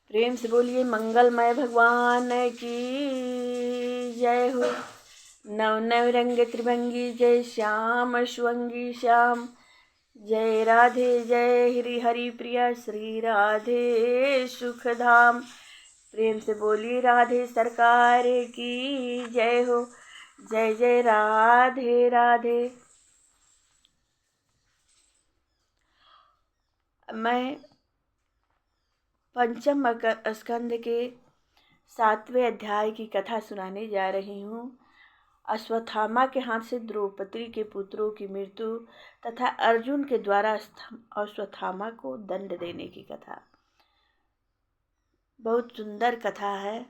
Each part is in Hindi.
प्रेम से बोलिए मंगलमय भगवान की जय हो। नव नव रंग त्रिभंगी जय श्याम शुभंगी श्याम। जय राधे जय हरि हरि प्रिया श्री राधे सुखधाम। प्रेम से बोलिए राधे सरकार की जय हो। जय जय राधे राधे। मैं पंचम स्कंद के 7वें अध्याय की कथा सुनाने जा रही हूँ। अश्वत्थामा के हाथ से द्रौपदी के पुत्रों की मृत्यु तथा अर्जुन के द्वारा अश्वत्थामा को दंड देने की कथा। बहुत सुंदर कथा है।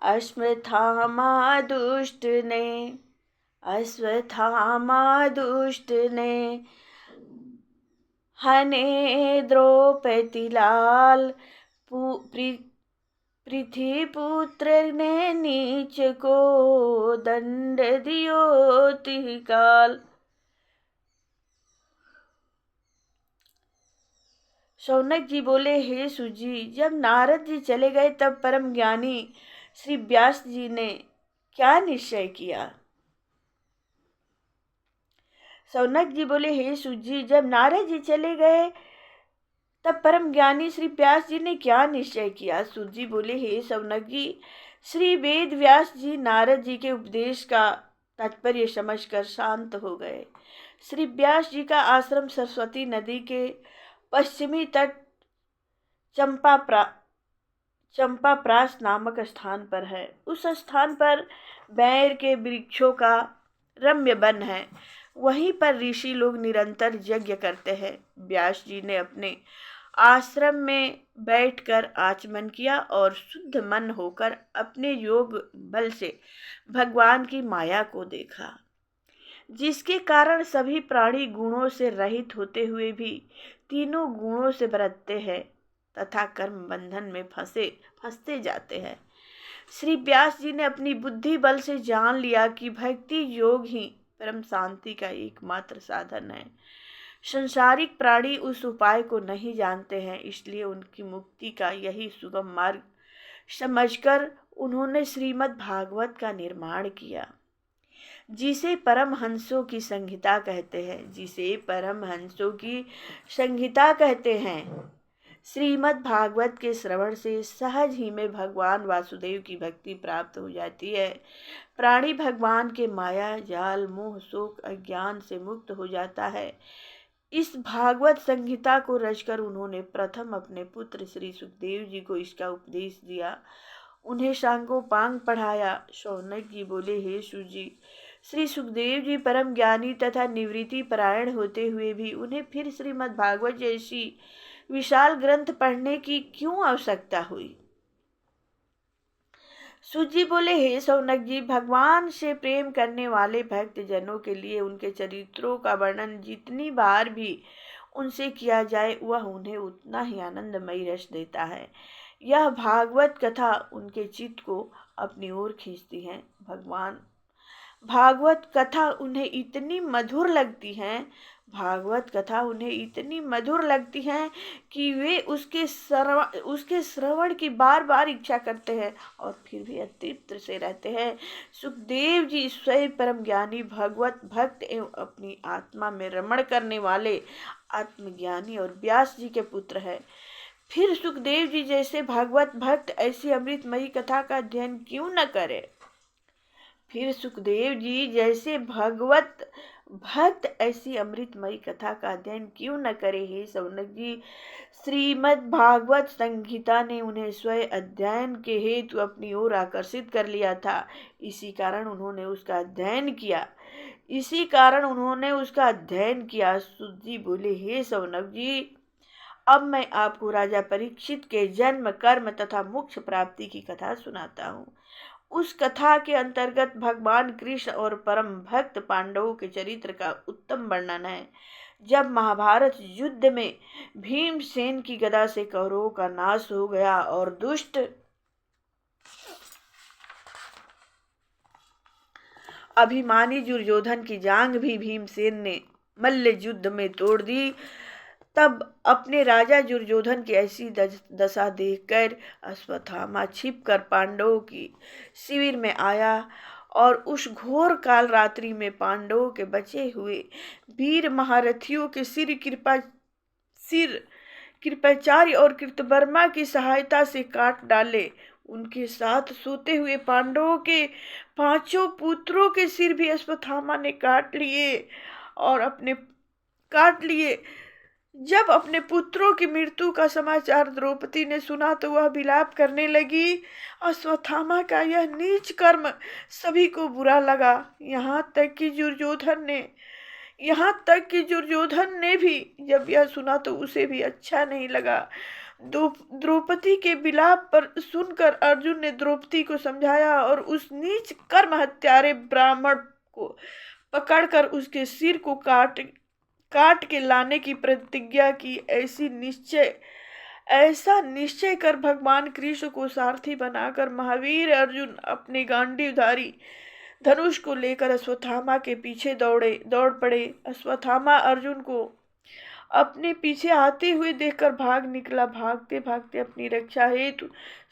अश्वत्थामा दुष्ट ने हने द्रौपदी लाल। पृथ्वीपुत्र ने नीच को दंड दियो तिकाल। शौनक जी बोले, हे सुजी, जब नारद जी चले गए तब परम ज्ञानी श्री व्यास जी ने क्या निश्चय किया। शौनक जी बोले, हे सुजी, जब नारद जी चले गए तब परम ज्ञानी श्री व्यास जी ने क्या निश्चय किया। सूजी बोले, हे शौनक जी, श्री वेद व्यास जी नारद जी के उपदेश का तात्पर्य समझकर शांत हो गए। श्री व्यास जी का आश्रम सरस्वती नदी के पश्चिमी तट चंपाप्रास नामक स्थान पर है। उस स्थान पर बैर के वृक्षों का रम्य वन है। वहीं पर ऋषि लोग निरंतर यज्ञ करते हैं। व्यास जी ने अपने आश्रम में बैठकर आचमन किया और शुद्ध मन होकर अपने योग बल से भगवान की माया को देखा, जिसके कारण सभी प्राणी गुणों से रहित होते हुए भी तीनों गुणों से बरतते हैं तथा कर्म बंधन में फंसते जाते हैं। श्री व्यास जी ने अपनी बुद्धि बल से जान लिया कि भक्ति योग ही परम शांति का एकमात्र साधन है। संसारिक प्राणी उस उपाय को नहीं जानते हैं, इसलिए उनकी मुक्ति का यही सुगम मार्ग समझकर उन्होंने श्रीमद् भागवत का निर्माण किया, जिसे परमहंसों की संहिता कहते हैं। श्रीमद् भागवत के श्रवण से सहज ही में भगवान वासुदेव की भक्ति प्राप्त हो जाती है। प्राणी भगवान के माया जाल मोह शोक अज्ञान से मुक्त हो जाता है। इस भागवत संहिता को रचकर उन्होंने प्रथम अपने पुत्र श्री सुखदेव जी को इसका उपदेश दिया, उन्हें सांगोपांग पढ़ाया। शौनक जी बोले, हे सुजी, श्री सुखदेव जी परम ज्ञानी तथा निवृत्ति परायण होते हुए भी उन्हें फिर श्रीमद् भागवत जैसी विशाल ग्रंथ पढ़ने की क्यों आवश्यकता हुई। सुजी बोले, हे शौनक जी, भगवान से प्रेम करने वाले भक्त जनों के लिए उनके चरित्रों का वर्णन जितनी बार भी उनसे किया जाए वह उन्हें उतना ही आनंदमयी रस देता है। यह भागवत कथा उनके चित्त को अपनी ओर खींचती है। भागवत कथा उन्हें इतनी मधुर लगती है कि वे उसके श्रवण की बार बार इच्छा करते हैं और फिर भी अतृप्त से रहते हैं। सुखदेव जी स्वयं परम ज्ञानी भगवत भक्त एवं अपनी आत्मा में रमण करने वाले आत्मज्ञानी और व्यास जी के पुत्र है। फिर सुखदेव जी जैसे भागवत भक्त ऐसी अमृतमयी कथा का अध्ययन क्यों न करे। हे शौनक जी, श्रीमद् भागवत संहिता ने उन्हें स्वयं अध्ययन के हेतु अपनी ओर आकर्षित कर लिया था। इसी कारण उन्होंने उसका अध्ययन किया। सुजी बोले, हे शौनक जी, अब मैं आपको राजा परीक्षित के जन्म कर्म तथा मोक्ष प्राप्ति की कथा सुनाता हूँ। उस कथा के अंतर्गत भगवान कृष्ण और परम भक्त पांडवों के चरित्र का उत्तम वर्णन है। जब महाभारत युद्ध में भीमसेन की गदा से कौरवों का नाश हो गया और दुष्ट अभिमानी दुर्योधन की जांघ भी भीमसेन ने मल्ल युद्ध में तोड़ दी, तब अपने राजा दुर्योधन की ऐसी दशा देखकर अश्वत्थामा छिपकर पांडवों की शिविर में आया और उस घोर काल रात्रि में पांडवों के बचे हुए वीर महारथियों के सिर कृपाचार्य और कृतवर्मा की सहायता से काट डाले। उनके साथ सोते हुए पांडवों के 5 पुत्रों के सिर भी अश्वत्थामा ने काट लिए। जब अपने पुत्रों की मृत्यु का समाचार द्रौपदी ने सुना तो वह विलाप करने लगी। अश्वत्थामा का यह नीच कर्म सभी को बुरा लगा, यहाँ तक कि दुर्योधन ने भी जब यह सुना तो उसे भी अच्छा नहीं लगा। द्रौपदी के विलाप पर सुनकर अर्जुन ने द्रौपदी को समझाया और उस नीच कर्म हत्यारे ब्राह्मण को पकड़कर उसके सिर को काट के लाने की प्रतिज्ञा की। ऐसा निश्चय कर भगवान कृष्ण को सारथी बनाकर महावीर अर्जुन अपने गांडीवधारी धनुष को लेकर अश्वत्थामा के पीछे दौड़ पड़े। अश्वत्थामा अर्जुन को अपने पीछे आते हुए देखकर भाग निकला। भागते भागते अपनी रक्षा हेतु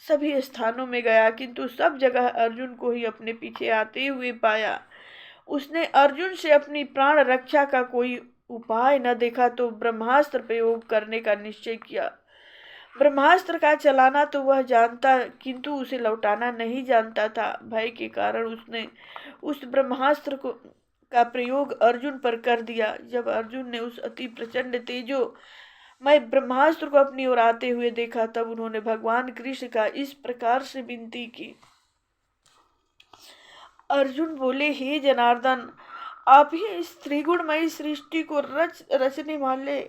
सभी स्थानों में गया, किंतु सब जगह अर्जुन को ही अपने पीछे आते हुए पाया। उसने अर्जुन से अपनी प्राण रक्षा का कोई उपाय न देखा तो ब्रह्मास्त्र प्रयोग करने का निश्चय किया। ब्रह्मास्त्र का चलाना तो वह जानता, किंतु उसे लौटाना नहीं जानता था। भय के कारण उसने उस ब्रह्मास्त्र का प्रयोग अर्जुन पर कर दिया। जब अर्जुन ने उस अति प्रचंड तेजोमय ब्रह्मास्त्र को अपनी ओर आते हुए देखा, तब उन्होंने भगवान कृष्ण का इस प्रकार से विनती की। अर्जुन बोले, हे जनार्दन, आप ही इस त्रिगुणमयी सृष्टि को रचने वाले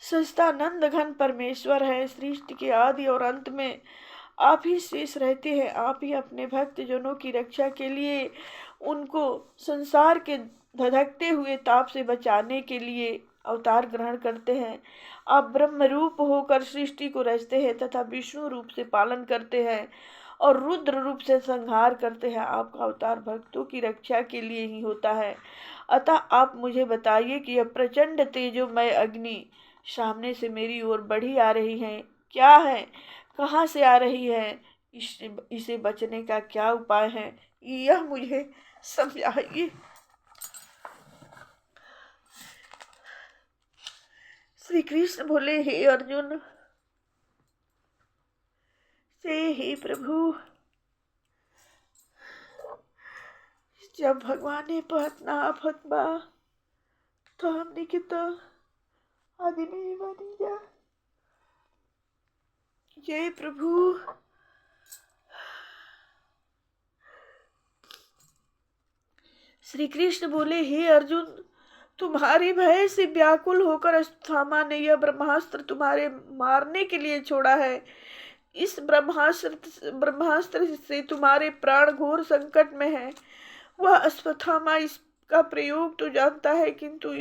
सच्चिदानंद घन परमेश्वर है। सृष्टि के आदि और अंत में आप ही शेष रहते हैं। आप ही अपने भक्त जनों की रक्षा के लिए उनको संसार के धधकते हुए ताप से बचाने के लिए अवतार ग्रहण करते हैं। आप ब्रह्म रूप होकर सृष्टि को रचते हैं तथा विष्णु रूप से पालन करते हैं और रुद्र रूप से संहार करते हैं। आपका अवतार भक्तों की रक्षा के लिए ही होता है। अतः आप मुझे बताइए कि यह प्रचंड तेजोमय अग्नि सामने से मेरी ओर बढ़ी आ रही है, क्या है, कहाँ से आ रही है, इसे बचने का क्या उपाय है, यह मुझे समझाइए। श्री कृष्ण बोले, हे अर्जुन, हे प्रभु, जब भगवान ने पहतना आफत बा तो हमने कितना आदि नहीं बनी जा। जय प्रभु। श्री कृष्ण बोले, हे अर्जुन, तुम्हारे भय से व्याकुल होकर अश्वत्थामा ने यह ब्रह्मास्त्र तुम्हारे मारने के लिए छोड़ा है। इस ब्रह्मास्त्र से तुम्हारे प्राण घोर संकट में है। वह अश्वत्थामा इसका प्रयोग तो जानता है, किंतु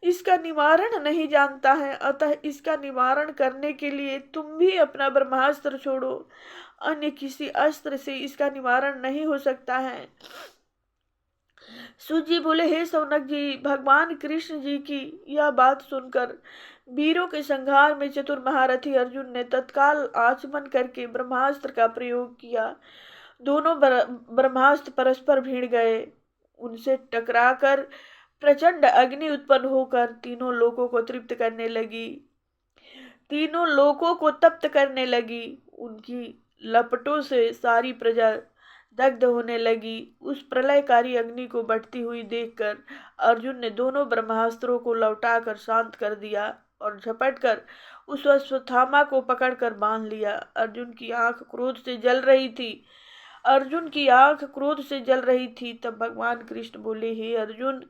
इसका निवारण नहीं जानता है। अतः इसका निवारण करने के लिए तुम भी अपना ब्रह्मास्त्र छोड़ो। अन्य किसी अस्त्र से इसका निवारण नहीं हो सकता है। सूत बोले, हे सौनक जी, भगवान कृष्ण जी की यह बात सुनकर वीरों के संहार में चतुर महारथी अर्जुन ने तत्काल आचमन करके ब्रह्मास्त्र का प्रयोग किया। दोनों ब्रह्मास्त्र परस्पर भिड़ गए। उनसे टकराकर प्रचंड अग्नि उत्पन्न होकर तीनों लोकों को तृप्त करने लगी, तीनों लोकों को तप्त करने लगी। उनकी लपटों से सारी प्रजा दग्ध होने लगी। उस प्रलयकारी अग्नि को बढ़ती हुई देखकर अर्जुन ने दोनों ब्रह्मास्त्रों को लौटाकर शांत कर दिया और झपटकर उस अश्वत्थामा को पकड़कर बांध लिया। अर्जुन की आंख क्रोध से जल रही थी। तब भगवान कृष्ण बोले, हे अर्जुन,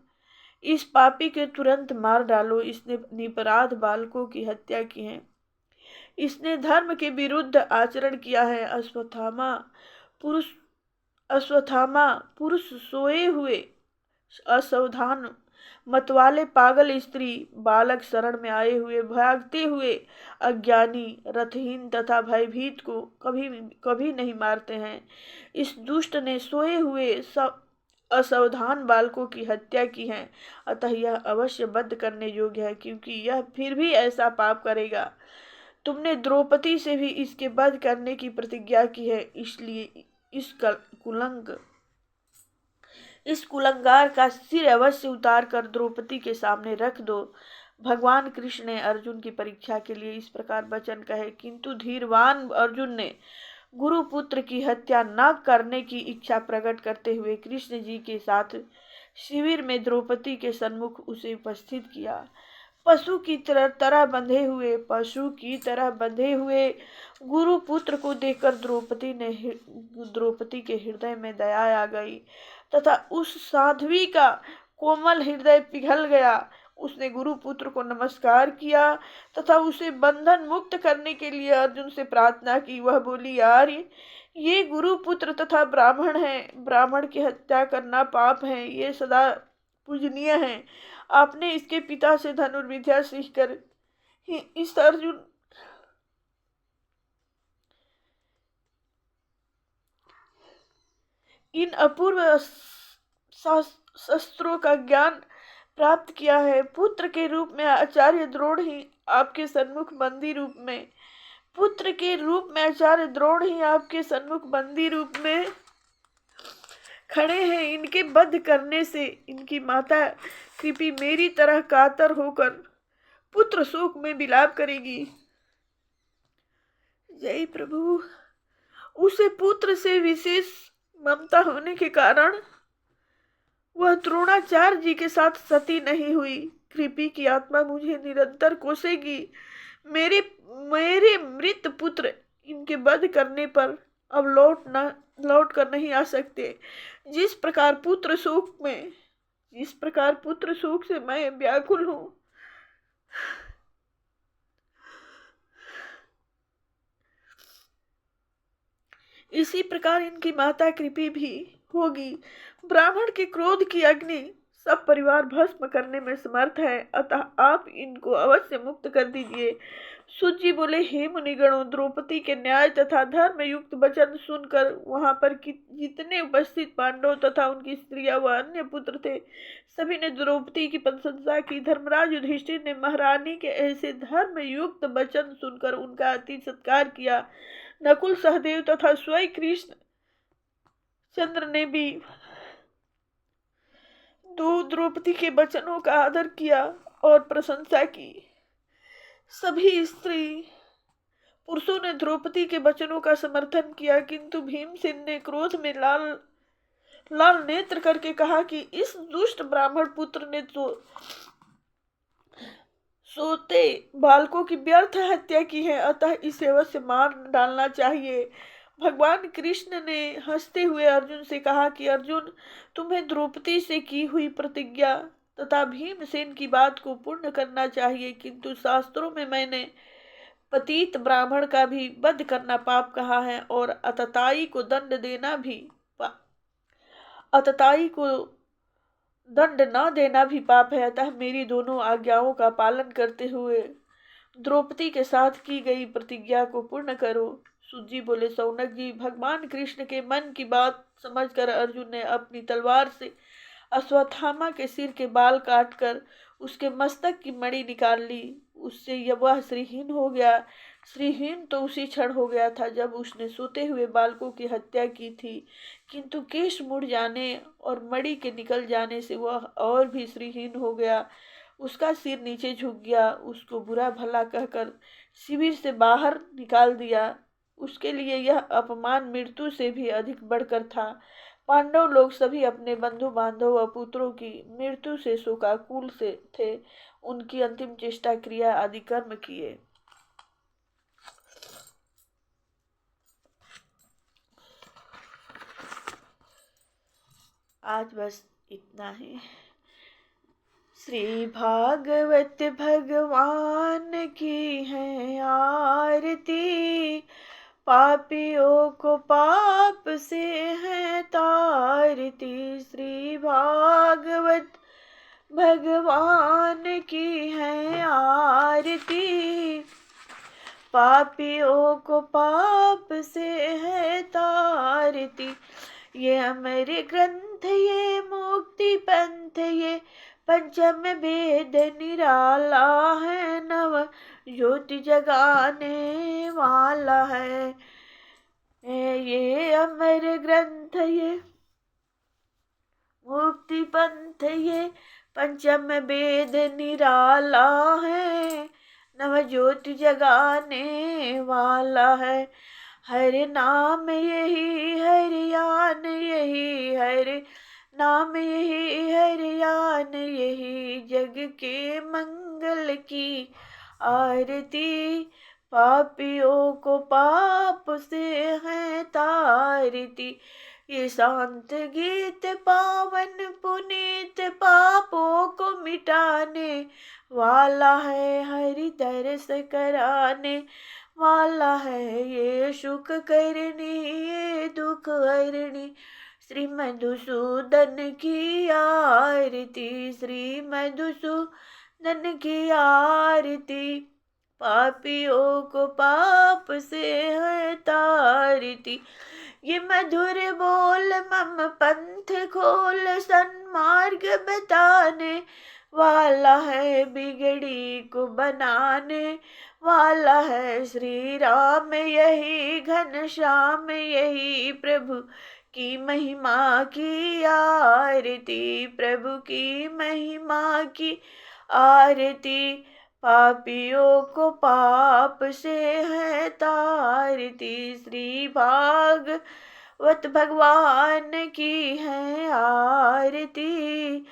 इस पापी के तुरंत मार डालो। इसने निरपराध बालकों की हत्या की है, इसने धर्म के विरुद्ध आचरण किया है। अश्वत्थामा पुरुष सोए हुए असावधान मतवाले पागल स्त्री बालक शरण में आए हुए भागते हुए अज्ञानी रथहीन तथा भयभीत को कभी नहीं मारते हैं। इस दुष्ट ने सोए हुए असावधान बालकों की हत्या की है, अतः यह अवश्य वध करने योग्य है, क्योंकि यह फिर भी ऐसा पाप करेगा। तुमने द्रौपदी से भी इसके वध करने की प्रतिज्ञा की है, इसलिए इस कुलंगार का सिर अवश्य उतार कर द्रौपदी के सामने रख दो। भगवान कृष्ण ने अर्जुन की परीक्षा के लिए इस प्रकार वचन कहे, किंतु धीरवान अर्जुन ने गुरुपुत्र की हत्या न करने की इच्छा प्रकट करते हुए कृष्ण जी के साथ शिविर में द्रौपदी के सम्मुख उसे उपस्थित किया। पशु की तरह बंधे हुए गुरुपुत्र को देखकर द्रौपदी के हृदय में दया आ गई तथा उस साध्वी का कोमल हृदय पिघल गया। उसने गुरुपुत्र को नमस्कार किया तथा उसे बंधन मुक्त करने के लिए अर्जुन से प्रार्थना की। वह बोली, आर्य, ये गुरुपुत्र तथा ब्राह्मण है, ब्राह्मण की हत्या करना पाप है, ये सदा पूजनीय है। आपने इसके पिता से धनुर्विद्या सीखकर ही इन अपूर्व शस्त्रों का ज्ञान प्राप्त किया है। पुत्र के रूप में आचार्य द्रोण ही आपके सन्मुख बंदी रूप में खड़े हैं। इनके वध करने से इनकी माता कृपी मेरी तरह कातर होकर पुत्र शोक में विलाप करेगी। जय प्रभु। उसे पुत्र से विशेष ममता होने के कारण वह द्रोणाचार्य जी के साथ सती नहीं हुई। कृपी की आत्मा मुझे निरंतर कोसेगी। मेरे मृत पुत्र इनके वध करने पर अब लौट कर नहीं आ सकते। जिस प्रकार पुत्र शोक से मैं व्याकुल हूँ, इसी प्रकार इनकी माता कृपी भी होगी। ब्राह्मण के क्रोध की अग्नि सब परिवार भस्म करने में समर्थ है, अतः आप इनको अवश्य मुक्त कर दीजिए। सूत जी बोले, हे मुनिगणों, द्रौपदी के न्याय तथा धर्म युक्त वचन सुनकर वहां पर जितने उपस्थित पांडव तथा उनकी स्त्रियां व अन्य पुत्र थे, सभी ने द्रौपदी की प्रशंसा की। धर्मराज युधिष्ठिर ने महारानी के ऐसे धर्म युक्त वचन सुनकर उनका अति सत्कार किया। नकुल, सहदेव तथा स्वयं कृष्ण चंद्र ने भी द्रौपदी के वचनों का आदर किया और प्रशंसा की। सभी स्त्री पुरुषों ने द्रौपदी के वचनों का समर्थन किया, किंतु भीमसेन ने क्रोध में लाल नेत्र करके कहा कि इस दुष्ट ब्राह्मण पुत्र ने तो सोते बालकों की व्यर्थ हत्या की है, अतः इसे अवश्य मार डालना चाहिए। भगवान कृष्ण ने हंसते हुए अर्जुन से कहा कि अर्जुन, तुम्हें द्रौपदी से की हुई प्रतिज्ञा तथा भीमसेन की बात को पूर्ण करना चाहिए, किंतु शास्त्रों में मैंने पतित ब्राह्मण का भी वध करना पाप कहा है और अतताई को दंड न देना भी पाप है। अतः मेरी दोनों आज्ञाओं का पालन करते हुए द्रौपदी के साथ की गई प्रतिज्ञा को पूर्ण करो। सूत जी बोले, सौनक जी, भगवान कृष्ण के मन की बात समझकर अर्जुन ने अपनी तलवार से अश्वत्थामा के सिर के बाल काटकर उसके मस्तक की मणि निकाल ली। उससे वह श्रीहीन हो गया। श्रीहीन तो उसी क्षण हो गया था जब उसने सोते हुए बालकों की हत्या की थी, किंतु केश मुड़ जाने और मणि के निकल जाने से वह और भी श्रीहीन हो गया। उसका सिर नीचे झुक गया। उसको बुरा भला कहकर शिविर से बाहर निकाल दिया। उसके लिए यह अपमान मृत्यु से भी अधिक बढ़कर था। पांडव लोग सभी अपने बंधु बांधव व पुत्रों की मृत्यु से शोकाकुल से थे। उनकी अंतिम चेष्टा क्रिया आदि कर्म किए। आज बस इतना ही। श्री भागवत भगवान की है आरती, पापियों को पाप से है तारती। श्री भागवत भगवान की है आरती, पापियों को पाप से है तारती। ये अमर ग्रंथ ये मुक्ति पंथ ये पंचम वेद निराला है, नव ज्योति जगाने वाला है। ये अमर ग्रंथ ये मुक्ति पंथ ये पंचम वेद निराला है, नव ज्योति जगाने वाला है। हरि नाम यही हरियान यही हरि नाम यही हरियान यही जग के मंगल की आरती। पापियों को पाप से है तारती, ये शांत गीत पावन पुनीत पापों को मिटाने वाला है। हरि तरस कराने वाला है। ये सुख करनी ये दुख हरणी श्री मधुसूदन की आरती, श्री मधुसूदन की आरती। पापियों को पाप से है तारती, ये मधुर बोल मम पंथ खोल सन्मार्ग बताने वाला है। बिगड़ी को बनाने वाला है। श्री राम यही घनश्याम यही प्रभु की महिमा की आरती, प्रभु की महिमा की आरती। पापियों को पाप से है तारती, श्री भागवत भगवान की है आरती।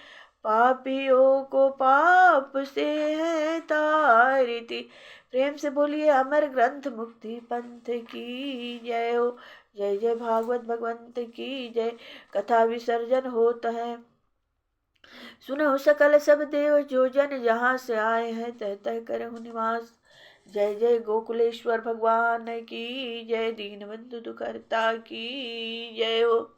पापियों को पाप से है तारती। प्रेम से बोलिए अमर ग्रंथ मुक्ति पंथ की जय हो। जय जय भागवत भगवंत की जय। कथा विसर्जन होता है। सुनो सकल सब देव जो जन जहाँ से आए हैं, तह तह करहु निवास। जय जय गोकुलेश्वर भगवान की जय। दीनबंधु दुखहर्ता की जय हो।